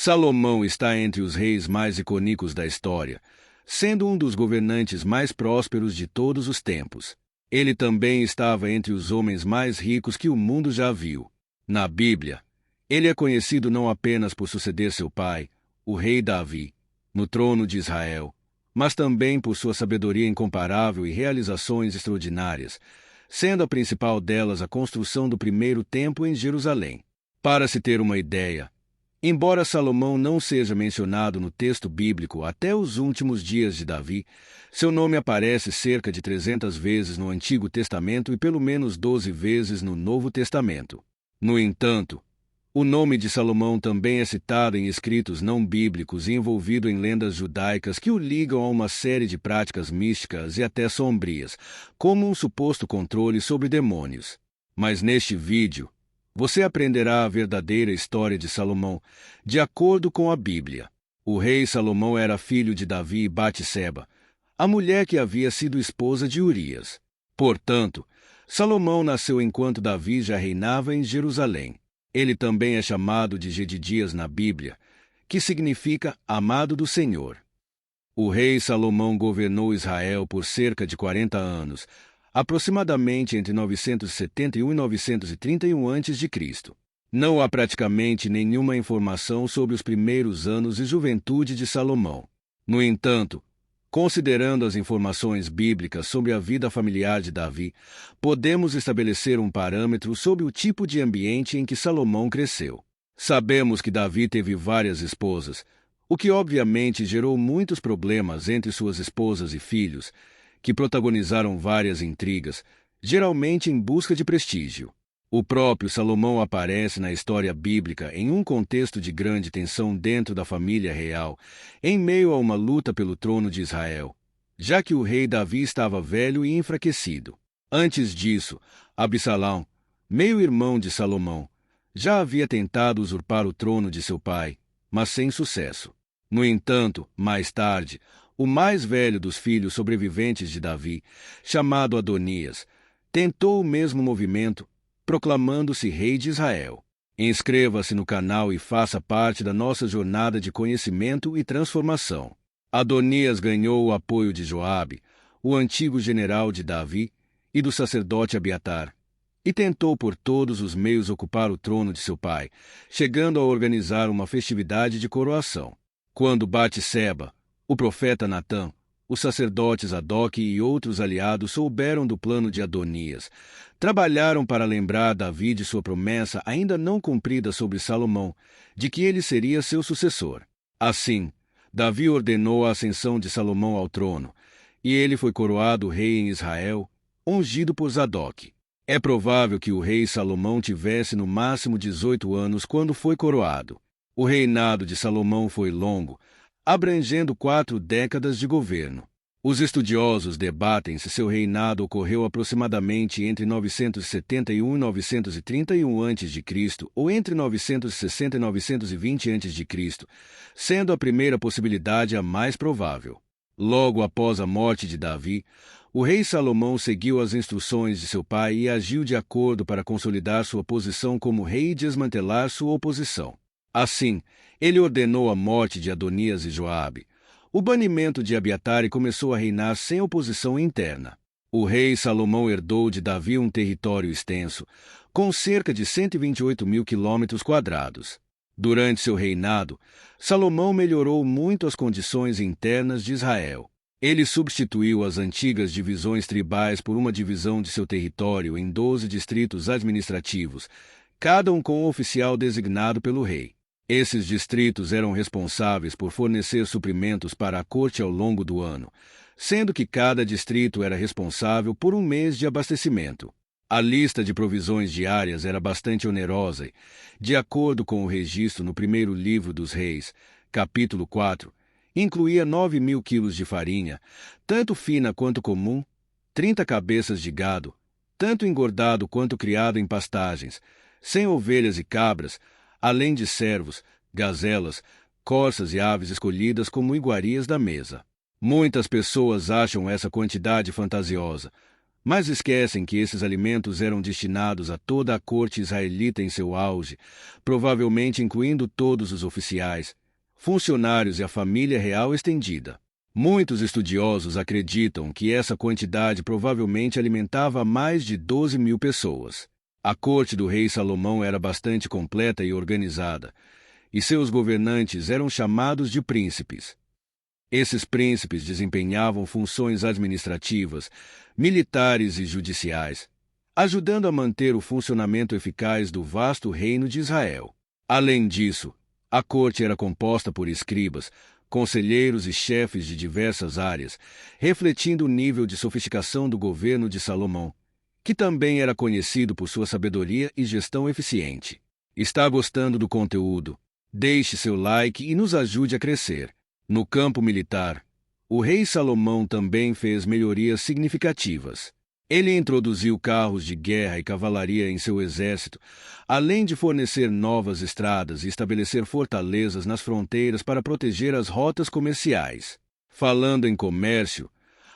Salomão está entre os reis mais icônicos da história, sendo um dos governantes mais prósperos de todos os tempos. Ele também estava entre os homens mais ricos que o mundo já viu. Na Bíblia, ele é conhecido não apenas por suceder seu pai, o rei Davi, no trono de Israel, mas também por sua sabedoria incomparável e realizações extraordinárias, sendo a principal delas a construção do primeiro templo em Jerusalém. Para se ter uma ideia, embora Salomão não seja mencionado no texto bíblico até os últimos dias de Davi, seu nome aparece cerca de 300 vezes no Antigo Testamento e pelo menos 12 vezes no Novo Testamento. No entanto, o nome de Salomão também é citado em escritos não bíblicos e envolvido em lendas judaicas que o ligam a uma série de práticas místicas e até sombrias, como um suposto controle sobre demônios. Mas neste vídeo, você aprenderá a verdadeira história de Salomão, de acordo com a Bíblia. O rei Salomão era filho de Davi e Batseba, a mulher que havia sido esposa de Urias. Portanto, Salomão nasceu enquanto Davi já reinava em Jerusalém. Ele também é chamado de Jedidias na Bíblia, que significa amado do Senhor. O rei Salomão governou Israel por cerca de 40 anos, aproximadamente entre 971 e 931 a.C. Não há praticamente nenhuma informação sobre os primeiros anos de juventude de Salomão. No entanto, considerando as informações bíblicas sobre a vida familiar de Davi, podemos estabelecer um parâmetro sobre o tipo de ambiente em que Salomão cresceu. Sabemos que Davi teve várias esposas, o que obviamente gerou muitos problemas entre suas esposas e filhos, que protagonizaram várias intrigas, geralmente em busca de prestígio. O próprio Salomão aparece na história bíblica em um contexto de grande tensão dentro da família real, em meio a uma luta pelo trono de Israel, já que o rei Davi estava velho e enfraquecido. Antes disso, Absalão, meio-irmão de Salomão, já havia tentado usurpar o trono de seu pai, mas sem sucesso. No entanto, mais tarde, o mais velho dos filhos sobreviventes de Davi, chamado Adonias, tentou o mesmo movimento, proclamando-se rei de Israel. Inscreva-se no canal e faça parte da nossa jornada de conhecimento e transformação. Adonias ganhou o apoio de Joabe, o antigo general de Davi, e do sacerdote Abiatar, e tentou por todos os meios ocupar o trono de seu pai, chegando a organizar uma festividade de coroação. Quando Batseba, o profeta Natã, os sacerdotes Zadok e outros aliados souberam do plano de Adonias, trabalharam para lembrar Davi de sua promessa ainda não cumprida sobre Salomão, de que ele seria seu sucessor. Assim, Davi ordenou a ascensão de Salomão ao trono, e ele foi coroado rei em Israel, ungido por Zadok. É provável que o rei Salomão tivesse no máximo 18 anos quando foi coroado. O reinado de Salomão foi longo, abrangendo 4 décadas de governo. Os estudiosos debatem se seu reinado ocorreu aproximadamente entre 971 e 931 a.C. ou entre 960 e 920 a.C., sendo a primeira possibilidade a mais provável. Logo após a morte de Davi, o rei Salomão seguiu as instruções de seu pai e agiu de acordo para consolidar sua posição como rei e desmantelar sua oposição. Assim, ele ordenou a morte de Adonias e Joabe, o banimento de Abiatar e começou a reinar sem oposição interna. O rei Salomão herdou de Davi um território extenso, com cerca de 128 mil quilômetros quadrados. Durante seu reinado, Salomão melhorou muito as condições internas de Israel. Ele substituiu as antigas divisões tribais por uma divisão de seu território em 12 distritos administrativos, cada um com um oficial designado pelo rei. Esses distritos eram responsáveis por fornecer suprimentos para a corte ao longo do ano, sendo que cada distrito era responsável por um mês de abastecimento. A lista de provisões diárias era bastante onerosa e, de acordo com o registro no primeiro livro dos Reis, capítulo 4, incluía 9.000 quilos de farinha, tanto fina quanto comum, 30 cabeças de gado, tanto engordado quanto criado em pastagens, 100 ovelhas e cabras, além de servos, gazelas, corças e aves escolhidas como iguarias da mesa. Muitas pessoas acham essa quantidade fantasiosa, Mas esquecem que esses alimentos eram destinados a toda a corte israelita em seu auge, provavelmente incluindo todos os oficiais, funcionários e a família real estendida. Muitos estudiosos acreditam que essa quantidade provavelmente alimentava mais de 12.000 pessoas. A corte do rei Salomão era bastante completa e organizada, e seus governantes eram chamados de príncipes. Esses príncipes desempenhavam funções administrativas, militares e judiciais, ajudando a manter o funcionamento eficaz do vasto reino de Israel. Além disso, a corte era composta por escribas, conselheiros e chefes de diversas áreas, refletindo o nível de sofisticação do governo de Salomão, que também era conhecido por sua sabedoria e gestão eficiente. Está gostando do conteúdo? Deixe seu like e nos ajude a crescer. No campo militar, o rei Salomão também fez melhorias significativas. Ele introduziu carros de guerra e cavalaria em seu exército, além de fornecer novas estradas e estabelecer fortalezas nas fronteiras para proteger as rotas comerciais. Falando em comércio,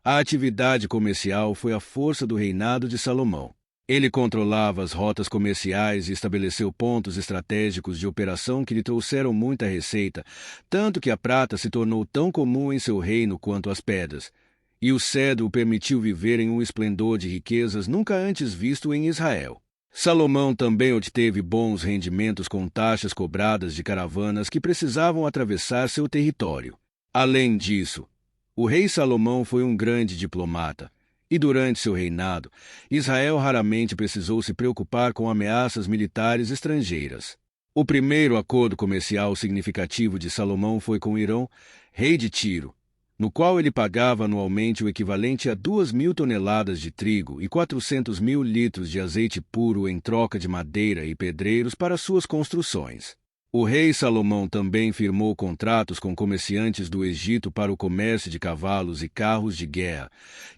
a atividade comercial foi a força do reinado de Salomão. Ele controlava as rotas comerciais e estabeleceu pontos estratégicos de operação que lhe trouxeram muita receita, tanto que a prata se tornou tão comum em seu reino quanto as pedras, e o cedro o permitiu viver em um esplendor de riquezas nunca antes visto em Israel. Salomão também obteve bons rendimentos com taxas cobradas de caravanas que precisavam atravessar seu território. Além disso, o rei Salomão foi um grande diplomata, e durante seu reinado, Israel raramente precisou se preocupar com ameaças militares estrangeiras. O primeiro acordo comercial significativo de Salomão foi com Irão, rei de Tiro, no qual ele pagava anualmente o equivalente a 2.000 toneladas de trigo e 400.000 litros de azeite puro em troca de madeira e pedreiros para suas construções. O rei Salomão também firmou contratos com comerciantes do Egito para o comércio de cavalos e carros de guerra,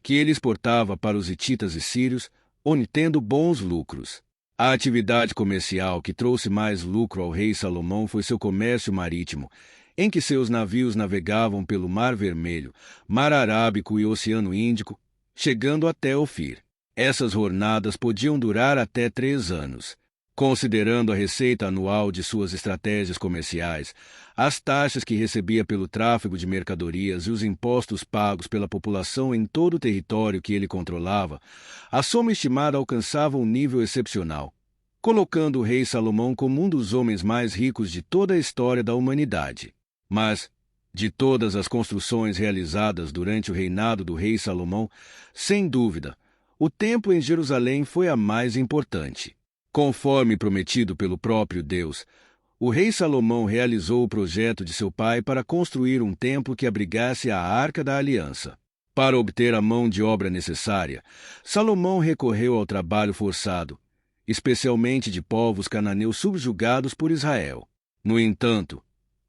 que ele exportava para os hititas e sírios, obtendo bons lucros. A atividade comercial que trouxe mais lucro ao rei Salomão foi seu comércio marítimo, em que seus navios navegavam pelo Mar Vermelho, Mar Arábico e Oceano Índico, chegando até Ofir. Essas jornadas podiam durar até 3 anos. Considerando a receita anual de suas estratégias comerciais, as taxas que recebia pelo tráfego de mercadorias e os impostos pagos pela população em todo o território que ele controlava, a soma estimada alcançava um nível excepcional, colocando o rei Salomão como um dos homens mais ricos de toda a história da humanidade. Mas, de todas as construções realizadas durante o reinado do rei Salomão, sem dúvida, o templo em Jerusalém foi a mais importante. Conforme prometido pelo próprio Deus, o rei Salomão realizou o projeto de seu pai para construir um templo que abrigasse a Arca da Aliança. Para obter a mão de obra necessária, Salomão recorreu ao trabalho forçado, especialmente de povos cananeus subjugados por Israel. No entanto,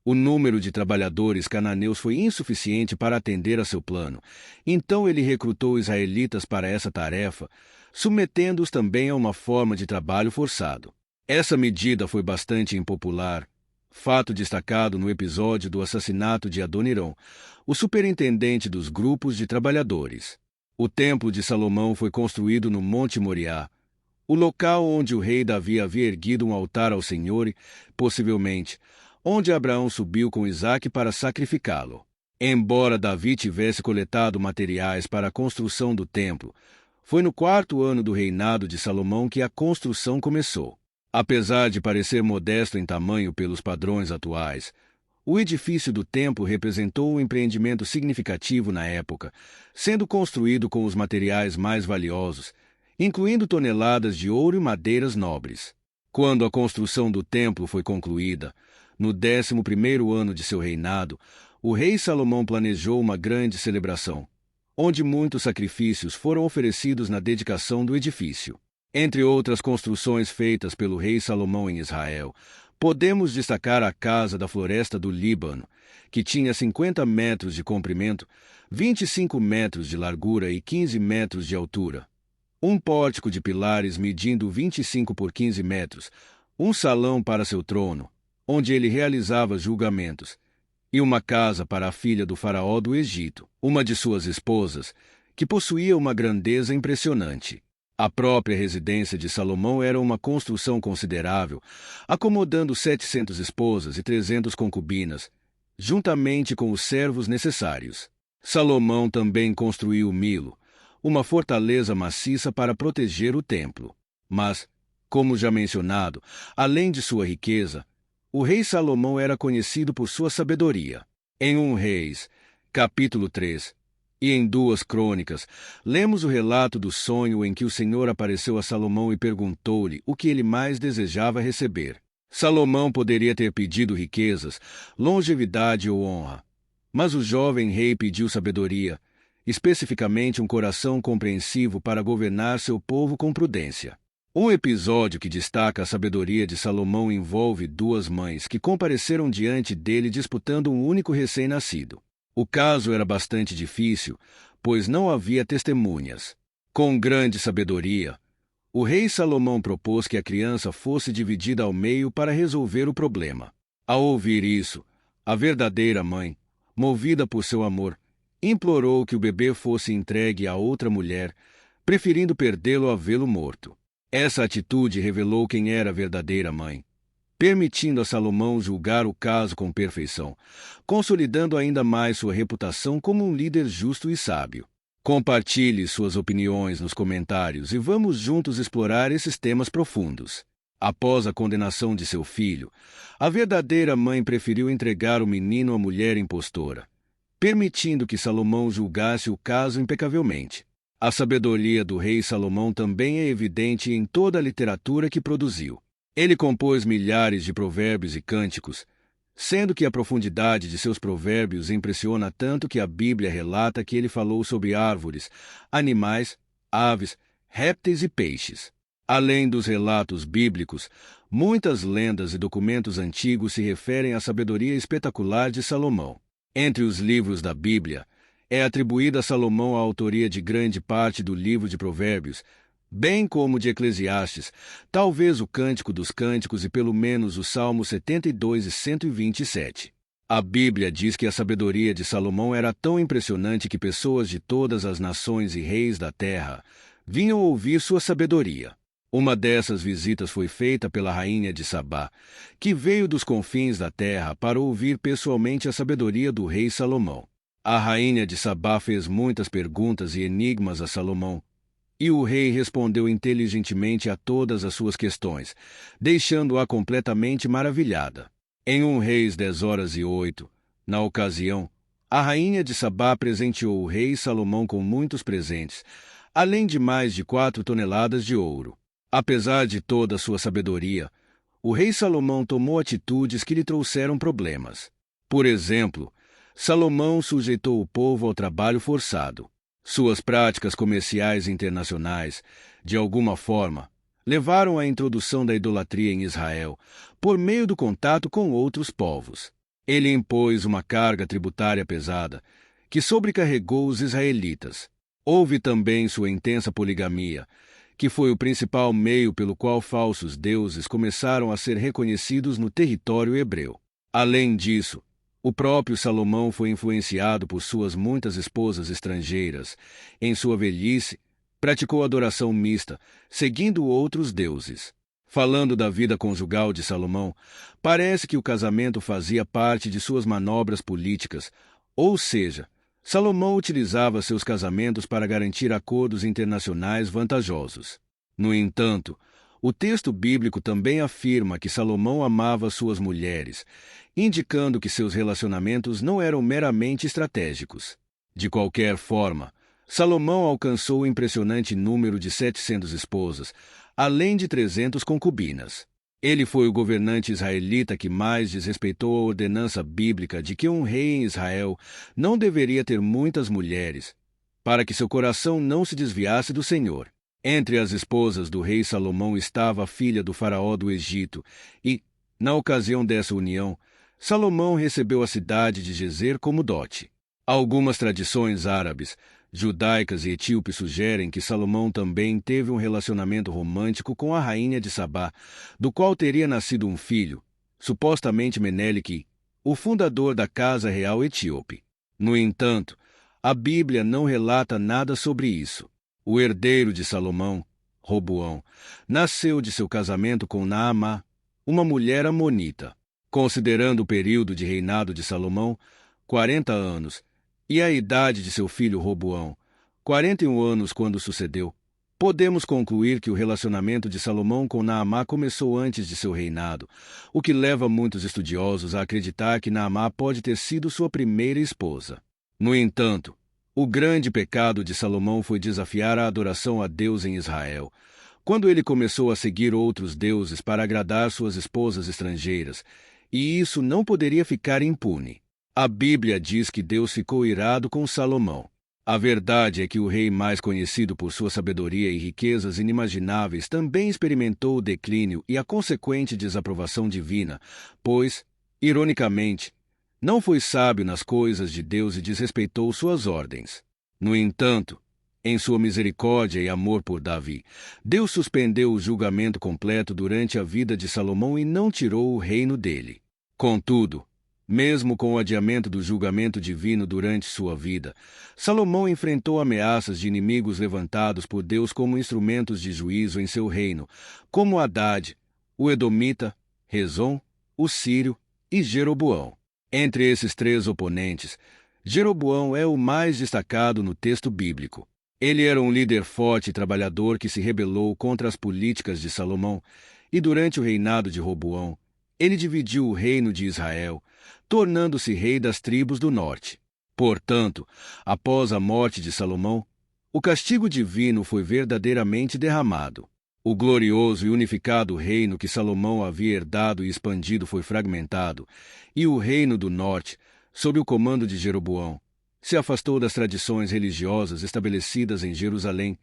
o número de trabalhadores cananeus foi insuficiente para atender a seu plano, então ele recrutou israelitas para essa tarefa, submetendo-os também a uma forma de trabalho forçado. Essa medida foi bastante impopular, fato destacado no episódio do assassinato de Adonirão, o superintendente dos grupos de trabalhadores. O Templo de Salomão foi construído no Monte Moriá, o local onde o rei Davi havia erguido um altar ao Senhor e, possivelmente, onde Abraão subiu com Isaque para sacrificá-lo. Embora Davi tivesse coletado materiais para a construção do templo, foi no 4º ano do reinado de Salomão que a construção começou. Apesar de parecer modesto em tamanho pelos padrões atuais, o edifício do templo representou um empreendimento significativo na época, sendo construído com os materiais mais valiosos, incluindo toneladas de ouro e madeiras nobres. Quando a construção do templo foi concluída, no 11º ano de seu reinado, o rei Salomão planejou uma grande celebração, onde muitos sacrifícios foram oferecidos na dedicação do edifício. Entre outras construções feitas pelo rei Salomão em Israel, podemos destacar a Casa da Floresta do Líbano, que tinha 50 metros de comprimento, 25 metros de largura e 15 metros de altura. Um pórtico de pilares medindo 25 por 15 metros, um salão para seu trono, onde ele realizava julgamentos, e uma casa para a filha do faraó do Egito. Uma de suas esposas, que possuía uma grandeza impressionante. A própria residência de Salomão era uma construção considerável, acomodando 700 esposas e 300 concubinas, juntamente com os servos necessários. Salomão também construiu Milo, uma fortaleza maciça para proteger o templo. Mas, como já mencionado, além de sua riqueza, o rei Salomão era conhecido por sua sabedoria. Em 1 Reis, capítulo 3, e em 2 Crônicas, lemos o relato do sonho em que o Senhor apareceu a Salomão e perguntou-lhe o que ele mais desejava receber. Salomão poderia ter pedido riquezas, longevidade ou honra, mas o jovem rei pediu sabedoria, especificamente um coração compreensivo para governar seu povo com prudência. Um episódio que destaca a sabedoria de Salomão envolve 2 mães que compareceram diante dele disputando um único recém-nascido. O caso era bastante difícil, pois não havia testemunhas. Com grande sabedoria, o rei Salomão propôs que a criança fosse dividida ao meio para resolver o problema. Ao ouvir isso, a verdadeira mãe, movida por seu amor, implorou que o bebê fosse entregue a outra mulher, preferindo perdê-lo a vê-lo morto. Essa atitude revelou quem era a verdadeira mãe, permitindo a Salomão julgar o caso com perfeição, consolidando ainda mais sua reputação como um líder justo e sábio. Compartilhe suas opiniões nos comentários e vamos juntos explorar esses temas profundos. Após a condenação de seu filho, a verdadeira mãe preferiu entregar o menino à mulher impostora, permitindo que Salomão julgasse o caso impecavelmente. A sabedoria do rei Salomão também é evidente em toda a literatura que produziu. Ele compôs milhares de provérbios e cânticos, sendo que a profundidade de seus provérbios impressiona tanto que a Bíblia relata que ele falou sobre árvores, animais, aves, répteis e peixes. Além dos relatos bíblicos, muitas lendas e documentos antigos se referem à sabedoria espetacular de Salomão. Entre os livros da Bíblia, é atribuída a Salomão a autoria de grande parte do livro de Provérbios, bem como de Eclesiastes, talvez o Cântico dos Cânticos e pelo menos os Salmos 72 e 127. A Bíblia diz que a sabedoria de Salomão era tão impressionante que pessoas de todas as nações e reis da terra vinham ouvir sua sabedoria. Uma dessas visitas foi feita pela rainha de Sabá, que veio dos confins da terra para ouvir pessoalmente a sabedoria do rei Salomão. A rainha de Sabá fez muitas perguntas e enigmas a Salomão, e o rei respondeu inteligentemente a todas as suas questões, deixando-a completamente maravilhada. Em 1 Reis 10:08, na ocasião, a rainha de Sabá presenteou o rei Salomão com muitos presentes, além de mais de 4 toneladas de ouro. Apesar de toda a sua sabedoria, o rei Salomão tomou atitudes que lhe trouxeram problemas. Por exemplo, Salomão sujeitou o povo ao trabalho forçado. Suas práticas comerciais internacionais, de alguma forma, levaram à introdução da idolatria em Israel, por meio do contato com outros povos. Ele impôs uma carga tributária pesada, que sobrecarregou os israelitas. Houve também sua intensa poligamia, que foi o principal meio pelo qual falsos deuses começaram a ser reconhecidos no território hebreu. Além disso, o próprio Salomão foi influenciado por suas muitas esposas estrangeiras. Em sua velhice, praticou adoração mista, seguindo outros deuses. Falando da vida conjugal de Salomão, parece que o casamento fazia parte de suas manobras políticas, ou seja, Salomão utilizava seus casamentos para garantir acordos internacionais vantajosos. No entanto, o texto bíblico também afirma que Salomão amava suas mulheres, indicando que seus relacionamentos não eram meramente estratégicos. De qualquer forma, Salomão alcançou o impressionante número de 700 esposas, além de 300 concubinas. Ele foi o governante israelita que mais desrespeitou a ordenança bíblica de que um rei em Israel não deveria ter muitas mulheres, para que seu coração não se desviasse do Senhor. Entre as esposas do rei Salomão estava a filha do faraó do Egito, e, na ocasião dessa união, Salomão recebeu a cidade de Gezer como dote. Algumas tradições árabes, judaicas e etíopes sugerem que Salomão também teve um relacionamento romântico com a rainha de Sabá, do qual teria nascido um filho, supostamente Menelik, o fundador da Casa Real Etíope. No entanto, A Bíblia não relata nada sobre isso. O herdeiro de Salomão, Roboão, nasceu de seu casamento com Naamá, uma mulher amonita. Considerando o período de reinado de Salomão, 40 anos, e a idade de seu filho Roboão, 41 anos quando sucedeu, podemos concluir que o relacionamento de Salomão com Naamá começou antes de seu reinado, o que leva muitos estudiosos a acreditar que Naamá pode ter sido sua primeira esposa. No entanto, o grande pecado de Salomão foi desafiar a adoração a Deus em Israel, quando ele começou a seguir outros deuses para agradar suas esposas estrangeiras, e isso não poderia ficar impune. A Bíblia diz que Deus ficou irado com Salomão. A verdade é que o rei mais conhecido por sua sabedoria e riquezas inimagináveis também experimentou o declínio e a consequente desaprovação divina, pois, ironicamente, não foi sábio nas coisas de Deus e desrespeitou suas ordens. No entanto, em sua misericórdia e amor por Davi, Deus suspendeu o julgamento completo durante a vida de Salomão e não tirou o reino dele. Contudo, mesmo com o adiamento do julgamento divino durante sua vida, Salomão enfrentou ameaças de inimigos levantados por Deus como instrumentos de juízo em seu reino, como Hadad, o Edomita, Rezon, o Sírio e Jeroboão. Entre esses três oponentes, Jeroboão é o mais destacado no texto bíblico. Ele era um líder forte e trabalhador que se rebelou contra as políticas de Salomão, e durante o reinado de Roboão, ele dividiu o reino de Israel, tornando-se rei das tribos do norte. Portanto, após a morte de Salomão, o castigo divino foi verdadeiramente derramado. O glorioso e unificado reino que Salomão havia herdado e expandido foi fragmentado, e o reino do norte, sob o comando de Jeroboão, se afastou das tradições religiosas estabelecidas em Jerusalém,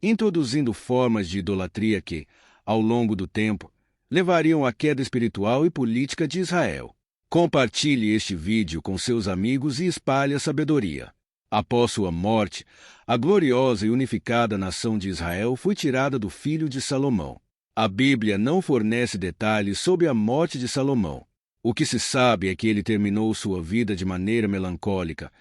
introduzindo formas de idolatria que, ao longo do tempo, levariam à queda espiritual e política de Israel. Compartilhe este vídeo com seus amigos e espalhe a sabedoria. Após sua morte, a gloriosa e unificada nação de Israel foi tirada do filho de Salomão. A Bíblia não fornece detalhes sobre a morte de Salomão. O que se sabe é que ele terminou sua vida de maneira melancólica,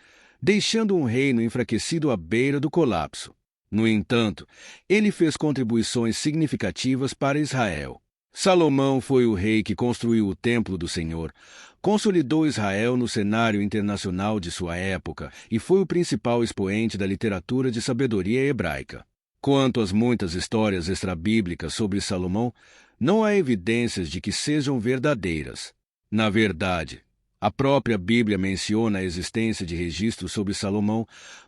deixando um reino enfraquecido à beira do colapso. No entanto, ele fez contribuições significativas para Israel. Salomão foi o rei que construiu o templo do Senhor, consolidou Israel no cenário internacional de sua época e foi o principal expoente da literatura de sabedoria hebraica. Quanto às muitas histórias extrabíblicas sobre Salomão, não há evidências de que sejam verdadeiras. Na verdade, a própria Bíblia menciona a existência de registros sobre Salomão,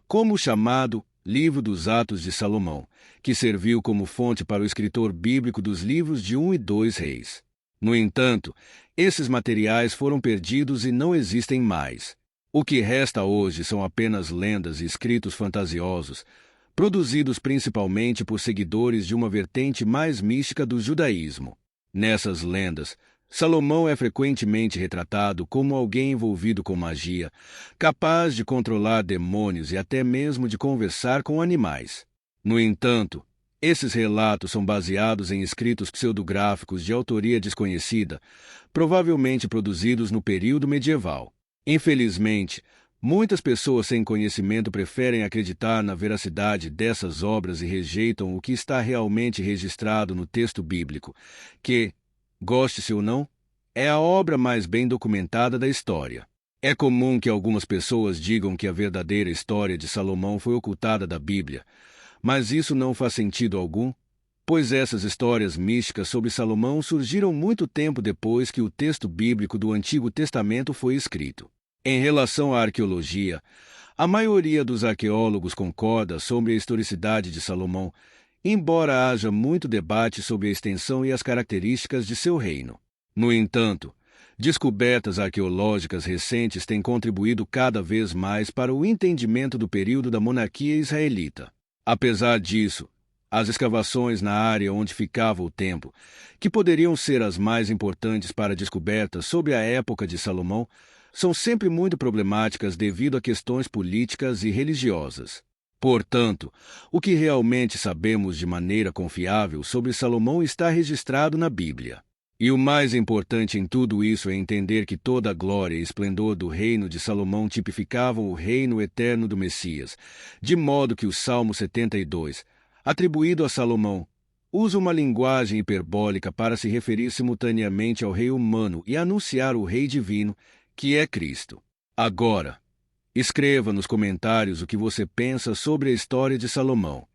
como o chamado Livro dos Atos de Salomão, que serviu como fonte para o escritor bíblico dos livros de 1 e 2 Reis. No entanto, esses materiais foram perdidos e não existem mais. O que resta hoje são apenas lendas e escritos fantasiosos, produzidos principalmente por seguidores de uma vertente mais mística do judaísmo. Nessas lendas, Salomão é frequentemente retratado como alguém envolvido com magia, capaz de controlar demônios e até mesmo de conversar com animais. No entanto, esses relatos são baseados em escritos pseudográficos de autoria desconhecida, provavelmente produzidos no período medieval. Infelizmente, muitas pessoas sem conhecimento preferem acreditar na veracidade dessas obras e rejeitam o que está realmente registrado no texto bíblico, que, goste-se ou não, é a obra mais bem documentada da história. É comum que algumas pessoas digam que a verdadeira história de Salomão foi ocultada da Bíblia, mas isso não faz sentido algum, pois essas histórias místicas sobre Salomão surgiram muito tempo depois que o texto bíblico do Antigo Testamento foi escrito. Em relação à arqueologia, a maioria dos arqueólogos concorda sobre a historicidade de Salomão, embora haja muito debate sobre a extensão e as características de seu reino. No entanto, descobertas arqueológicas recentes têm contribuído cada vez mais para o entendimento do período da monarquia israelita. Apesar disso, as escavações na área onde ficava o templo, que poderiam ser as mais importantes para descobertas sobre a época de Salomão, são sempre muito problemáticas devido a questões políticas e religiosas. Portanto, o que realmente sabemos de maneira confiável sobre Salomão está registrado na Bíblia. E o mais importante em tudo isso é entender que toda a glória e esplendor do reino de Salomão tipificavam o reino eterno do Messias, de modo que o Salmo 72, atribuído a Salomão, usa uma linguagem hiperbólica para se referir simultaneamente ao rei humano e anunciar o rei divino, que é Cristo. Agora, escreva nos comentários o que você pensa sobre a história de Salomão.